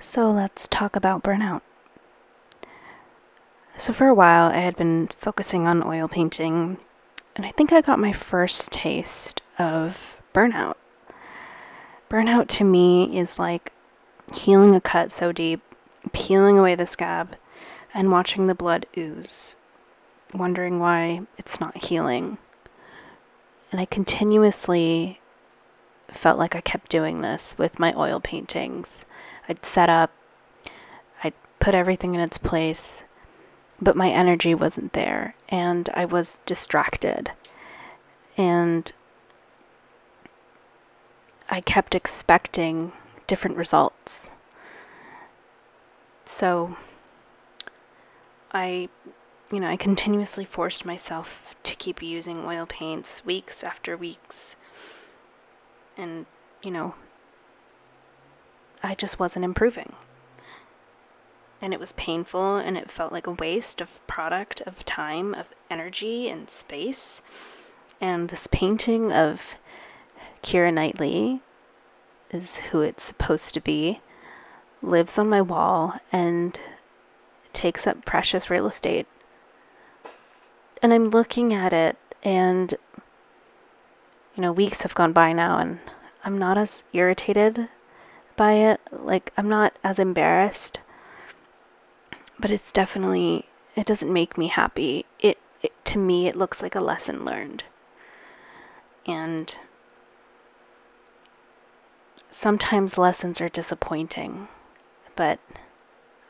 So let's talk about burnout. So for a while, I had been focusing on oil painting, and I think I got my first taste of burnout. Burnout to me is like healing a cut so deep, peeling away the scab, and watching the blood ooze, wondering why it's not healing. And I continuously felt like I kept doing this with my oil paintings. I'd set up, I'd put everything in its place, but my energy wasn't there, and I was distracted. And I kept expecting different results. So I continuously forced myself to keep using oil paints weeks after weeks. And, I just wasn't improving. And it was painful, and it felt like a waste of product, of time, of energy, and space. And this painting of Keira Knightley is who it's supposed to be, lives on my wall, and takes up precious real estate. And I'm looking at it, and, weeks have gone by now, and I'm not as irritated by it. Like, I'm not as embarrassed. But it doesn't make me happy. To me, it looks like a lesson learned. And sometimes lessons are disappointing, but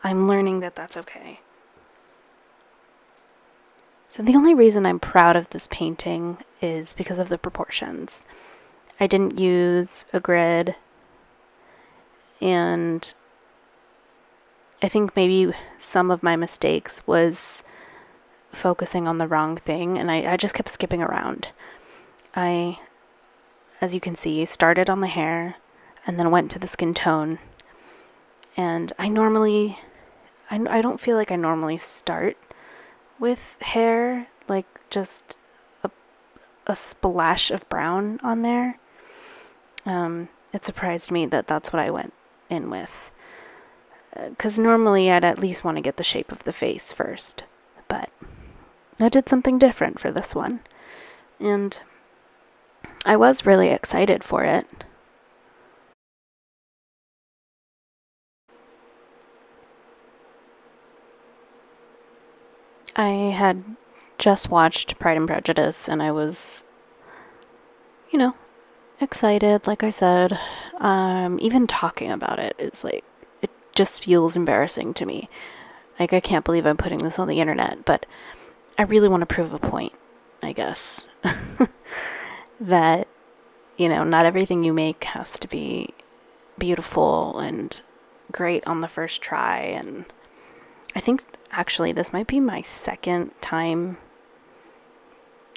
I'm learning that that's okay. So the only reason I'm proud of this painting is because of the proportions. I didn't use a grid, and I think maybe some of my mistakes was focusing on the wrong thing, and I just kept skipping around. I, as you can see, started on the hair and then went to the skin tone. And I don't feel like I normally start with hair, like just a splash of brown on there. It surprised me that that's what I went in with. Because normally I'd at least want to get the shape of the face first. But I did something different for this one. And I was really excited for it. I had just watched Pride and Prejudice, and I was, excited, like I said. Even talking about it is like, it just feels embarrassing to me. Like, I can't believe I'm putting this on the internet, but I really want to prove a point, I guess. That, not everything you make has to be beautiful and great on the first try. And I think, actually, this might be my second time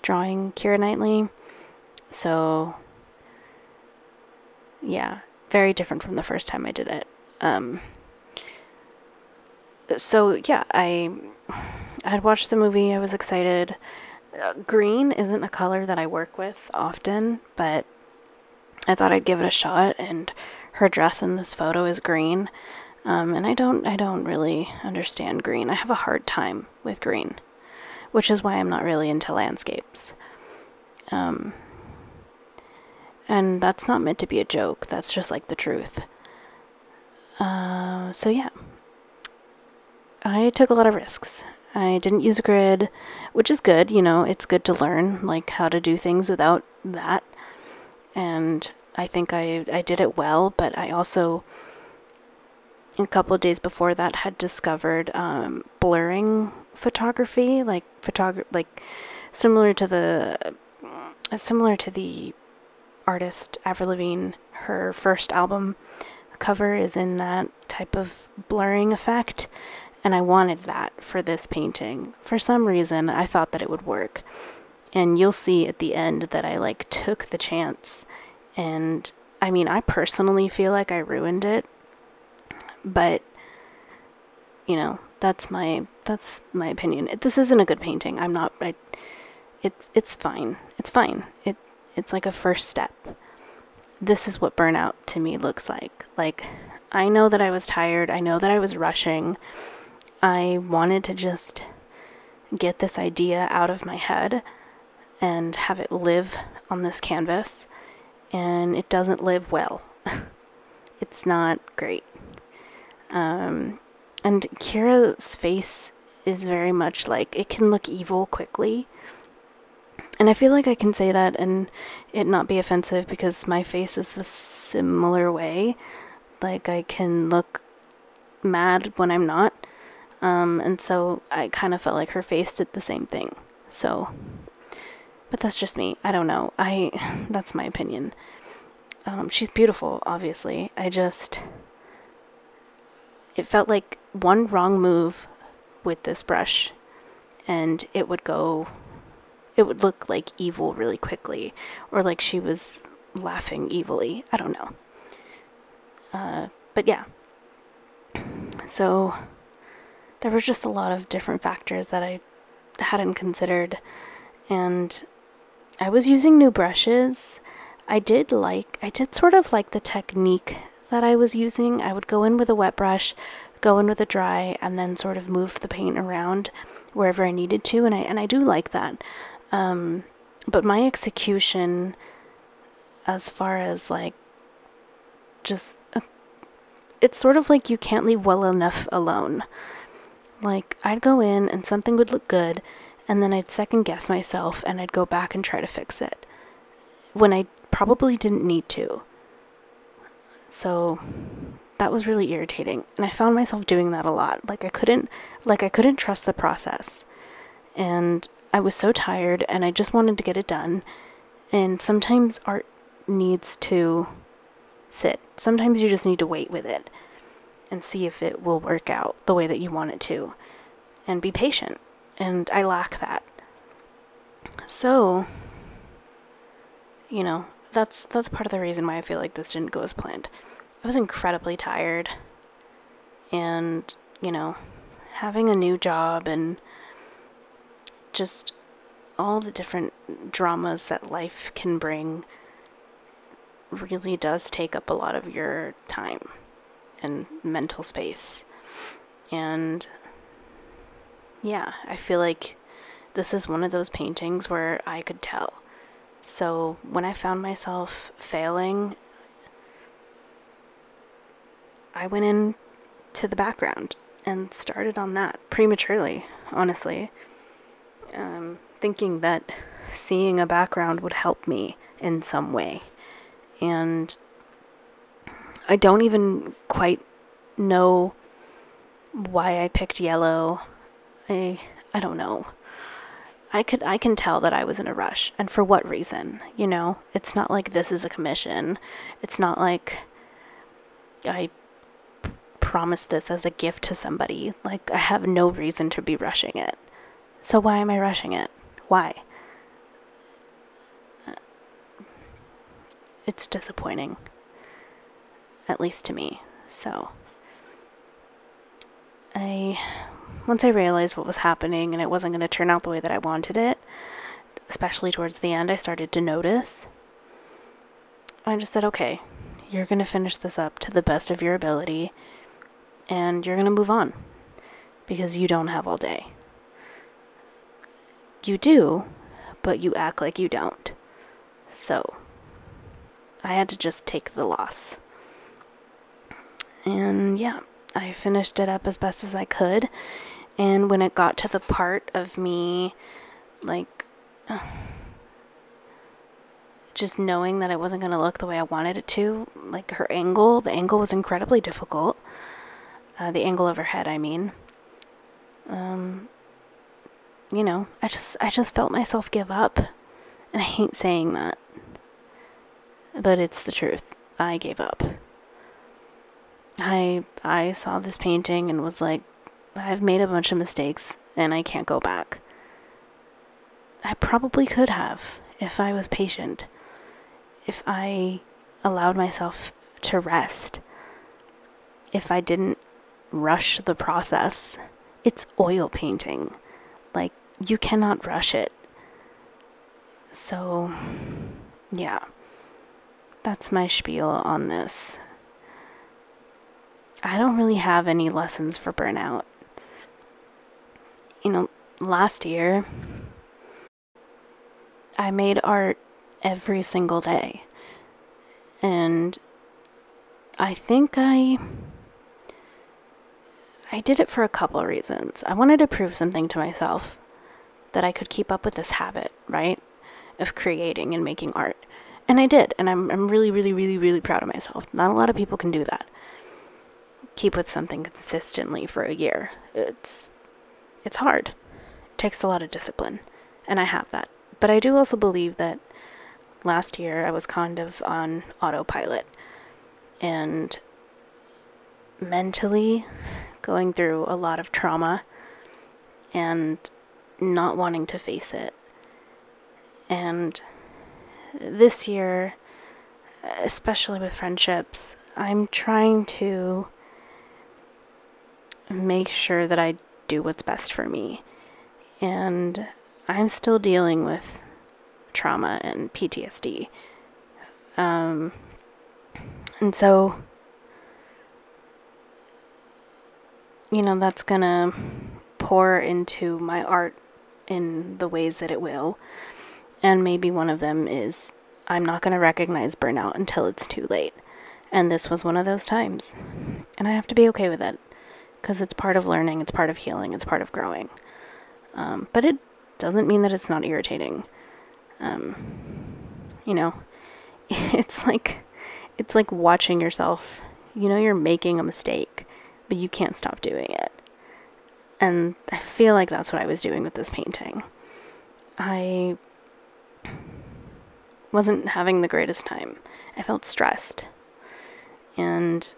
drawing Keira Knightley. So, yeah, very different from the first time I did it. So yeah, I had watched the movie. I was excited. Green isn't a color that I work with often, but I thought I'd give it a shot. And her dress in this photo is green, and I don't really understand green. I have a hard time with green, which is why I'm not really into landscapes. And that's not meant to be a joke. That's just like the truth. So yeah. I took a lot of risks. I didn't use a grid, which is good, it's good to learn, like, how to do things without that. And I think I did it well, but I also, a couple of days before that, had discovered blurring photography, like similar to the artist Avril Lavigne. Her first album cover is in that type of blurring effect. And I wanted that for this painting. For some reason, I thought that it would work. And you'll see at the end that I, took the chance. And, I personally feel like I ruined it. But, that's my opinion. This isn't a good painting. It's fine. It's fine. It's like a first step. This is what burnout to me looks like. Like, I know that I was tired. I know that I was rushing. I wanted to just get this idea out of my head and have it live on this canvas, and it doesn't live well. It's not great. And Kira's face is very much like, it can look evil quickly. And I feel like I can say that and it not be offensive because my face is the similar way. Like, I can look mad when I'm not. And so I kind of felt like her face did the same thing. So, but that's just me. I don't know. That's my opinion. She's beautiful, obviously. It felt like one wrong move with this brush and it would look like evil really quickly, or like she was laughing evilly. I don't know. But yeah. So there were just a lot of different factors that I hadn't considered, and I was using new brushes. I did sort of like the technique that I was using. I would go in with a wet brush, go in with a dry, and then sort of move the paint around wherever I needed to, and I do like that. But my execution, as far as like just it's sort of like you can't leave well enough alone. Like, I'd go in and something would look good, and then I'd second guess myself and I'd go back and try to fix it when I probably didn't need to. So that was really irritating, and I found myself doing that a lot. Like I couldn't trust the process, and I was so tired and I just wanted to get it done. And sometimes art needs to sit. Sometimes you just need to wait with it and see if it will work out the way that you want it to, and be patient. And I lack that. So, that's part of the reason why I feel like this didn't go as planned. I was incredibly tired, and, having a new job and just all the different dramas that life can bring really does take up a lot of your time and mental space. And yeah, I feel like this is one of those paintings where I could tell. So when I found myself failing, I went in to the background and started on that prematurely, honestly. Thinking that seeing a background would help me in some way. And I don't even quite know why I picked yellow. I don't know. I can tell that I was in a rush, and for what reason, It's not like this is a commission. It's not like I promised this as a gift to somebody. Like, I have no reason to be rushing it. So why am I rushing it? Why? It's disappointing. At least to me. So once I realized what was happening and it wasn't going to turn out the way that I wanted it, especially towards the end, I started to notice. I just said, okay, you're going to finish this up to the best of your ability, and you're going to move on, because you don't have all day. You do, but you act like you don't. So I had to just take the loss. And yeah, I finished it up as best as I could. And when it got to the part of me, like, just knowing that it wasn't going to look the way I wanted it to, like the angle was incredibly difficult. The angle of her head, I mean. I just felt myself give up. And I hate saying that, but it's the truth. I gave up. I saw this painting and was like, I've made a bunch of mistakes and I can't go back. I probably could have if I was patient, if I allowed myself to rest, if I didn't rush the process. It's oil painting. Like, you cannot rush it. So, yeah, that's my spiel on this. I don't really have any lessons for burnout. You know, last year, I made art every single day. And I think I did it for a couple of reasons. I wanted to prove something to myself, that I could keep up with this habit, right? Of creating and making art. And I did, and I'm really, really, really, really proud of myself. Not a lot of people can do that. Keep with something consistently for a year. It's hard. It takes a lot of discipline, and I have that. But I do also believe that last year I was kind of on autopilot and mentally going through a lot of trauma and not wanting to face it. And this year, especially with friendships, I'm trying to make sure that I do what's best for me. And I'm still dealing with trauma and PTSD. And so, that's gonna pour into my art in the ways that it will. And maybe one of them is I'm not gonna recognize burnout until it's too late. And this was one of those times. And I have to be okay with it, because it's part of learning, it's part of healing, it's part of growing. But it doesn't mean that it's not irritating. It's like watching yourself. You're making a mistake, but you can't stop doing it. And I feel like that's what I was doing with this painting. I wasn't having the greatest time. I felt stressed. And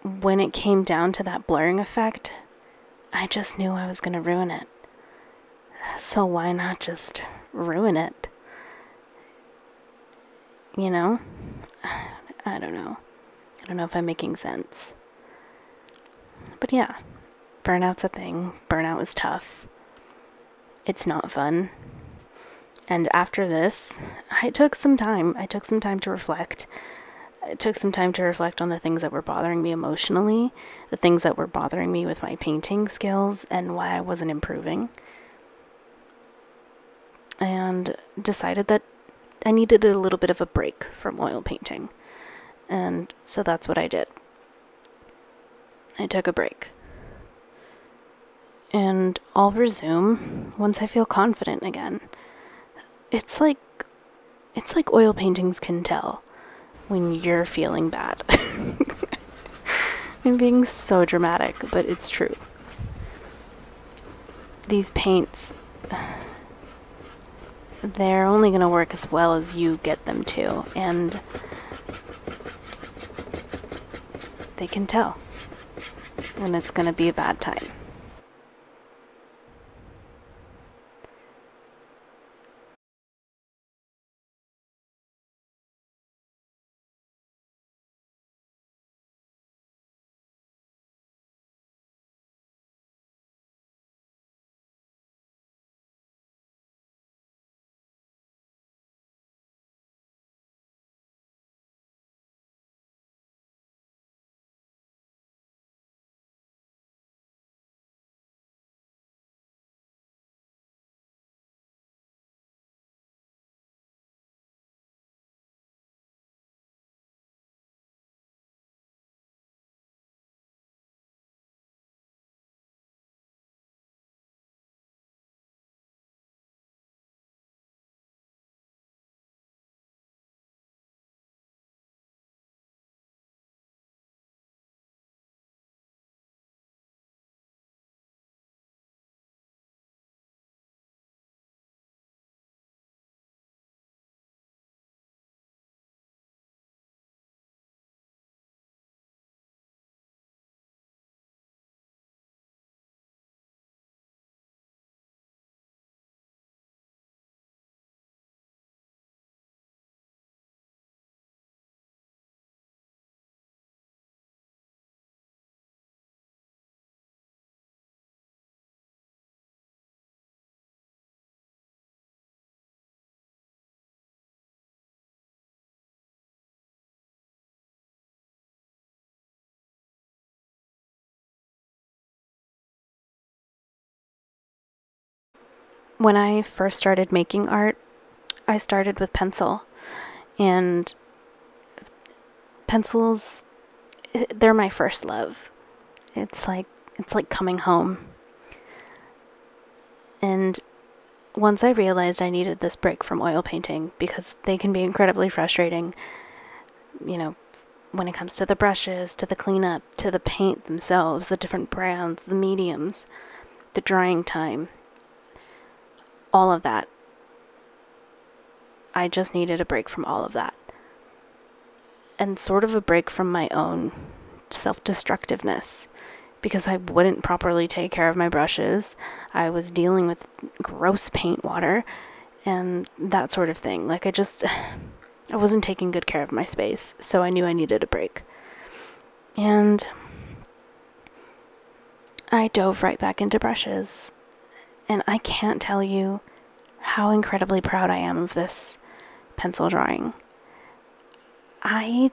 when it came down to that blurring effect, I just knew I was going to ruin it. So why not just ruin it? I don't know. I don't know if I'm making sense. But yeah, burnout's a thing. Burnout is tough. It's not fun. And after this, I took some time. I took some time to reflect. I took some time to reflect on the things that were bothering me emotionally, the things that were bothering me with my painting skills, and why I wasn't improving. And decided that I needed a little bit of a break from oil painting. And so that's what I did. I took a break. And I'll resume once I feel confident again. It's like oil paintings can tell when you're feeling bad. I'm being so dramatic, but it's true. These paints, they're only going to work as well as you get them to, and they can tell when it's going to be a bad time. when I first started making art, I started with pencil, and pencils, they're my first love. It's like coming home. And once I realized I needed this break from oil painting, because they can be incredibly frustrating, you know, when it comes to the brushes, to the cleanup, to the paint themselves, the different brands, the mediums, the drying time, all of that. I just needed a break from all of that. And sort of a break from my own self-destructiveness, because I wouldn't properly take care of my brushes. I was dealing with gross paint water and that sort of thing. Like, I wasn't taking good care of my space, so I knew I needed a break. And I dove right back into brushes. And I can't tell you how incredibly proud I am of this pencil drawing. I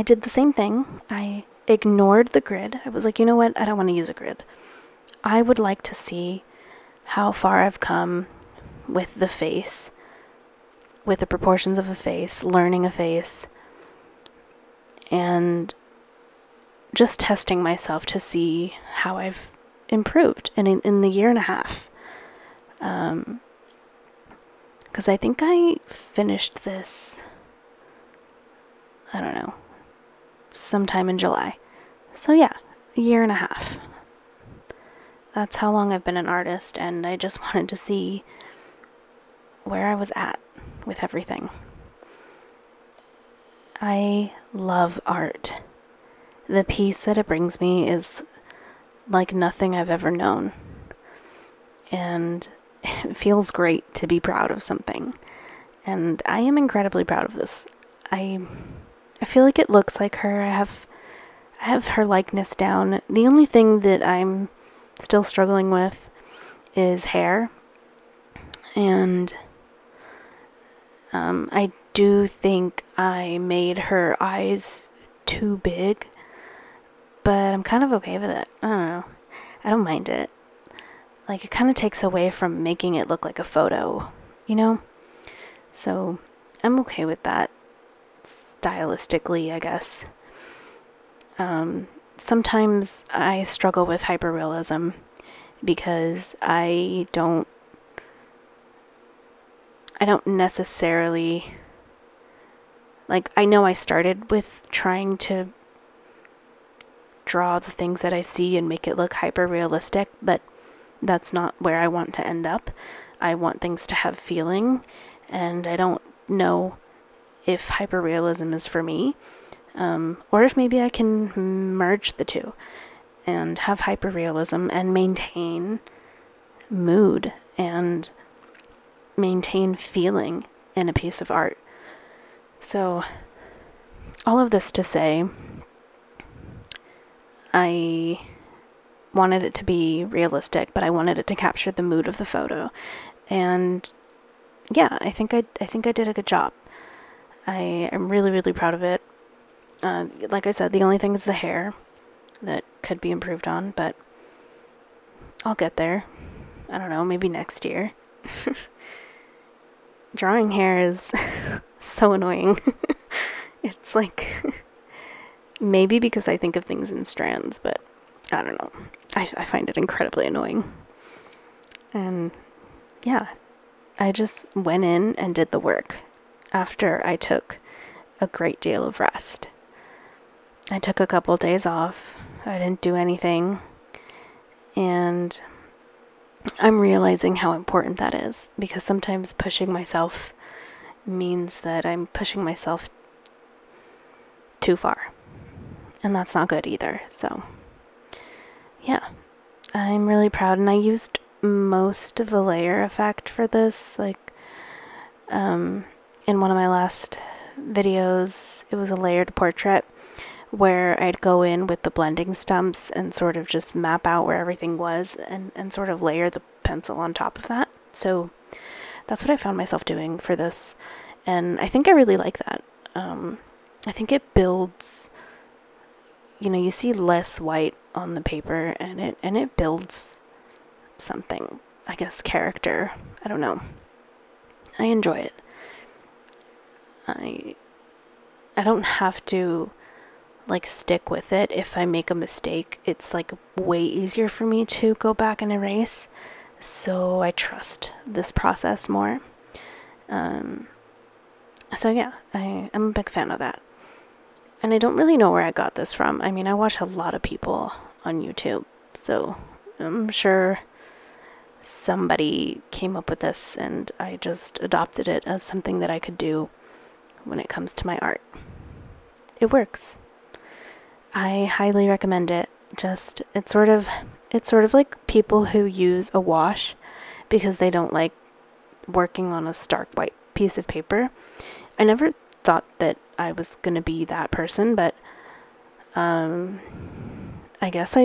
did the same thing. I ignored the grid. I was like, you know what? I don't want to use a grid. I would like to see how far I've come with the face, with the proportions of a face, learning a face, and just testing myself to see how I've improved in the year and a half. Because I think I finished this, I don't know, sometime in July. So yeah, a year and a half. That's how long I've been an artist, and I just wanted to see where I was at with everything. I love art. The peace that it brings me is like nothing I've ever known. And it feels great to be proud of something. And I am incredibly proud of this. I feel like it looks like her. I have her likeness down. The only thing that I'm still struggling with is hair. And I do think I made her eyes too big, but I'm kind of okay with it. I don't know. I don't mind it. Like, it kind of takes away from making it look like a photo, you know? So I'm okay with that, stylistically, I guess. Sometimes I struggle with hyperrealism because I don't necessarily, like, I know I started with trying to draw the things that I see and make it look hyper realistic, but that's not where I want to end up. I want things to have feeling, and I don't know if hyperrealism is for me, or if maybe I can merge the two and have hyperrealism and maintain mood and maintain feeling in a piece of art. So all of this to say, I wanted it to be realistic, but I wanted it to capture the mood of the photo. And yeah, I think I did a good job. I am really, really proud of it. Like I said, the only thing is the hair that could be improved on, but I'll get there. I don't know, maybe next year. Drawing hair is so annoying. It's like, maybe because I think of things in strands, but I don't know. I find it incredibly annoying. And yeah, I just went in and did the work after I took a great deal of rest. I took a couple days off. I didn't do anything. And I'm realizing how important that is, because sometimes pushing myself means that I'm pushing myself too far. And that's not good either. So yeah, I'm really proud. And I used most of the layer effect for this. Like, in one of my last videos, it was a layered portrait where I'd go in with the blending stumps and sort of just map out where everything was and sort of layer the pencil on top of that. So that's what I found myself doing for this. And I think I really like that. I think it builds, you see less white on the paper, and it builds something. I guess, character. I don't know. I enjoy it. I I don't have to like stick with it. If I make a mistake, it's like way easier for me to go back and erase. So I trust this process more. Um, so yeah, I'm a big fan of that. And I don't really know where I got this from. I mean, I watch a lot of people on YouTube, so I'm sure somebody came up with this and I just adopted it as something that I could do when it comes to my art. It works. I highly recommend it. Just it's sort of like people who use a wash because they don't like working on a stark white piece of paper. I never thought that I was going to be that person, but I guess I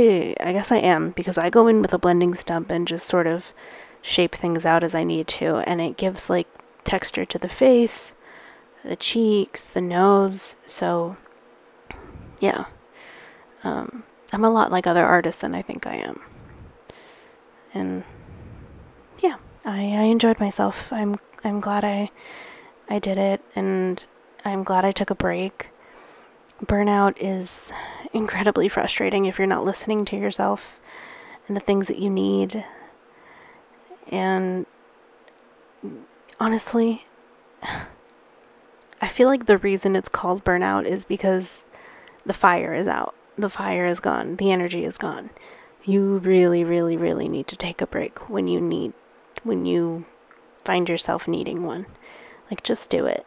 am, because I go in with a blending stump and just sort of shape things out as I need to, and it gives like texture to the face, the cheeks, the nose. So yeah, I'm a lot like other artists than I think I am. And yeah, I enjoyed myself. I'm glad I did it, and I'm glad I took a break. Burnout is incredibly frustrating if you're not listening to yourself and the things that you need. And honestly, I feel like the reason it's called burnout is because the fire is out. The fire is gone. The energy is gone. You really, really, really need to take a break when you find yourself needing one. Like, just do it.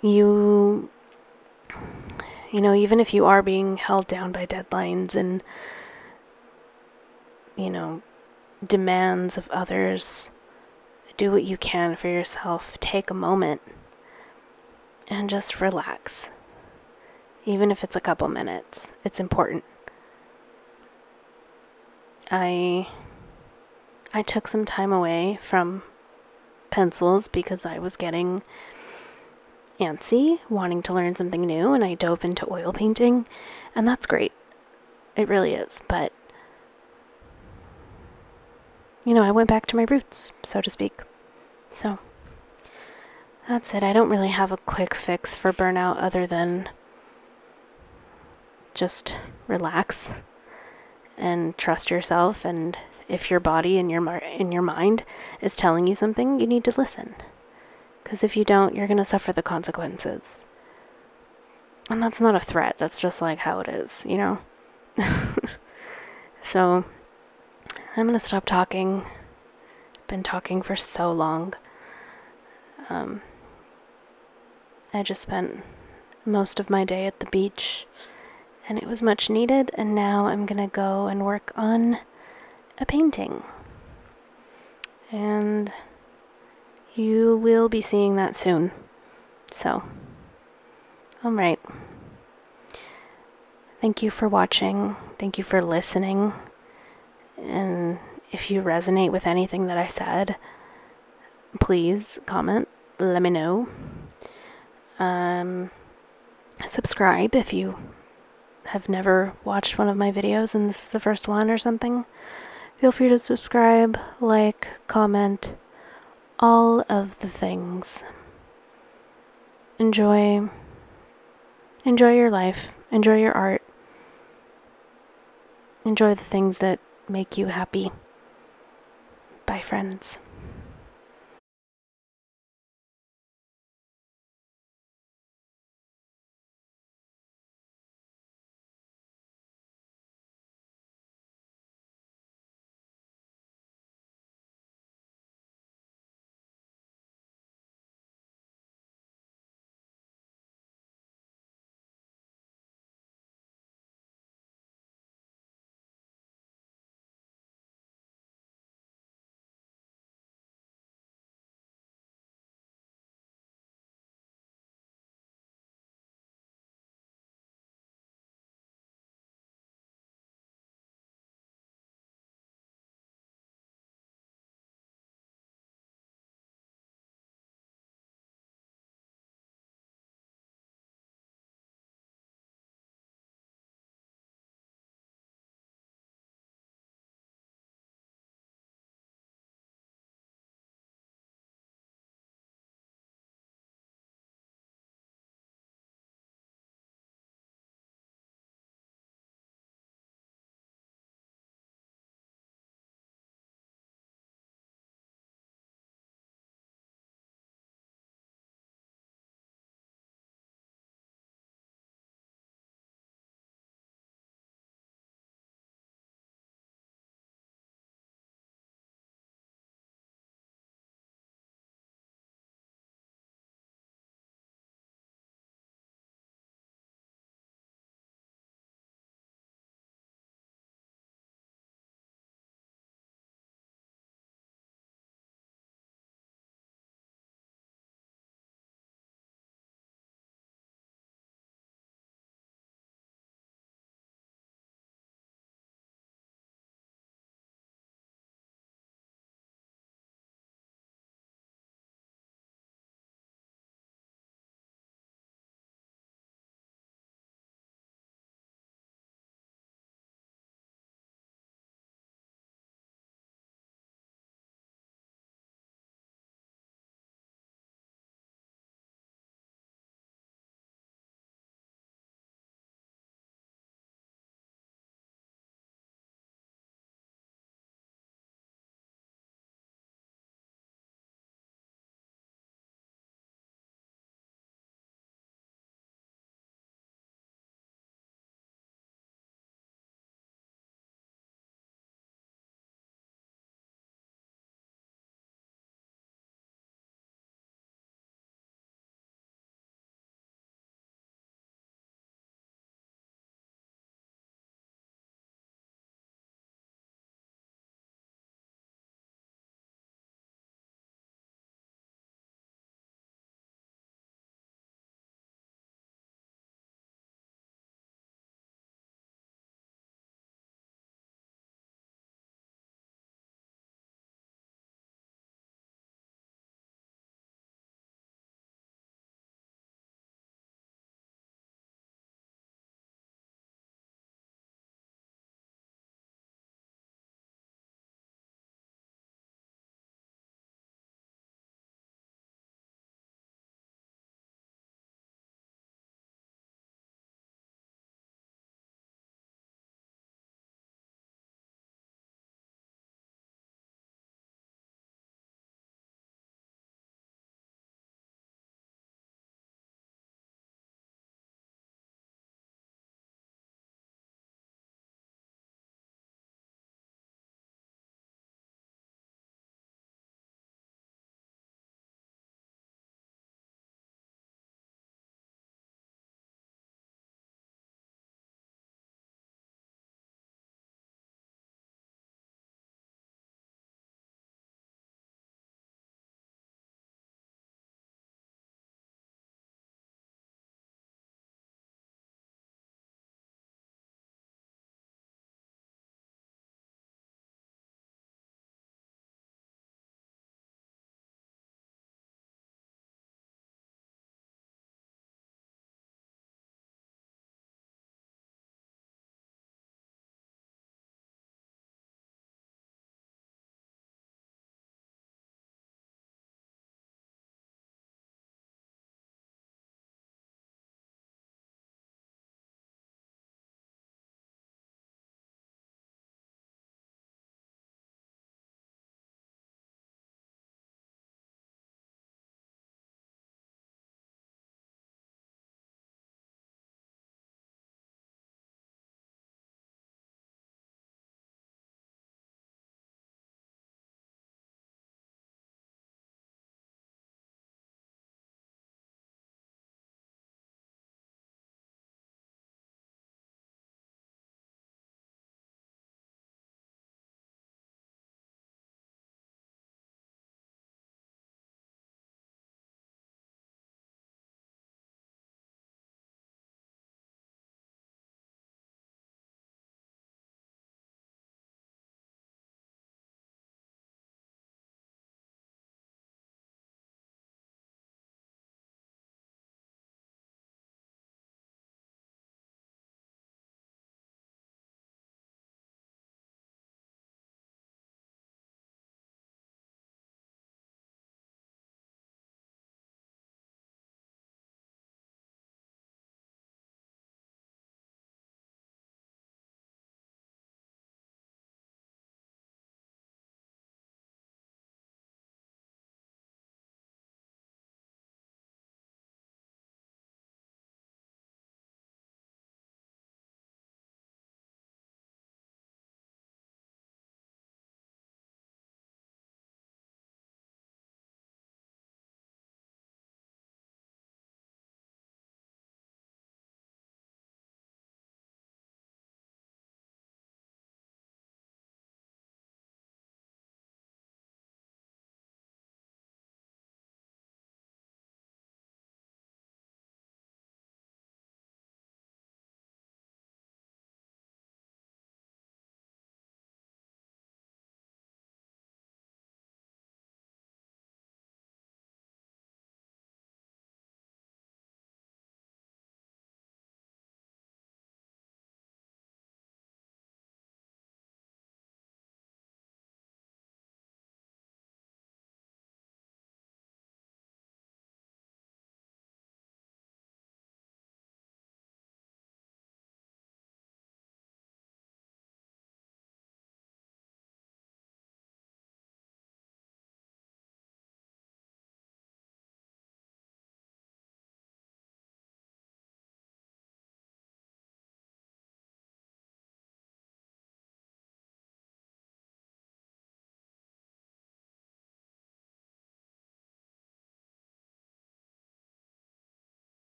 You even if you are being held down by deadlines and, you know, demands of others, do what you can for yourself. Take a moment and just relax. Even if it's a couple minutes, it's important. I took some time away from pencils because I was getting antsy, wanting to learn something new, and I dove into oil painting, and that's great. It really is, but I went back to my roots, so to speak. So that's it. I don't really have a quick fix for burnout other than just relax and trust yourself, and if your body and your mind is telling you something, you need to listen. Because if you don't, you're going to suffer the consequences. And that's not a threat. That's just like how it is, So I'm going to stop talking. Been talking for so long. I just spent most of my day at the beach, and it was much needed, and now I'm going to go and work on a painting. And you will be seeing that soon. So, alright. Thank you for watching. Thank you for listening. And if you resonate with anything that I said, please comment. Let me know. Subscribe if you have never watched one of my videos and this is the first one or something. Feel free to subscribe, like, comment, all of the things. Enjoy your life. Enjoy your art. Enjoy the things that make you happy. Bye, friends.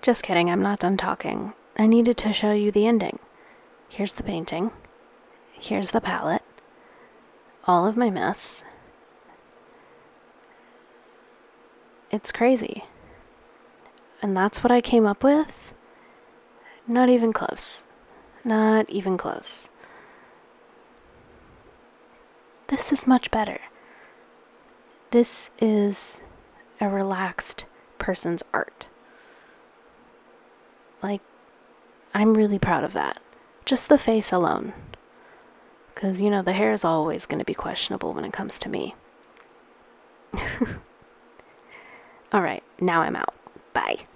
Just kidding, I'm not done talking. I needed to show you the ending. Here's the painting. Here's the palette. All of my mess. It's crazy. And that's what I came up with? Not even close. Not even close. This is much better. This is a relaxed person's art. Like, I'm really proud of that. Just the face alone. Because, you know, the hair is always going to be questionable when it comes to me. Alright, now I'm out. Bye.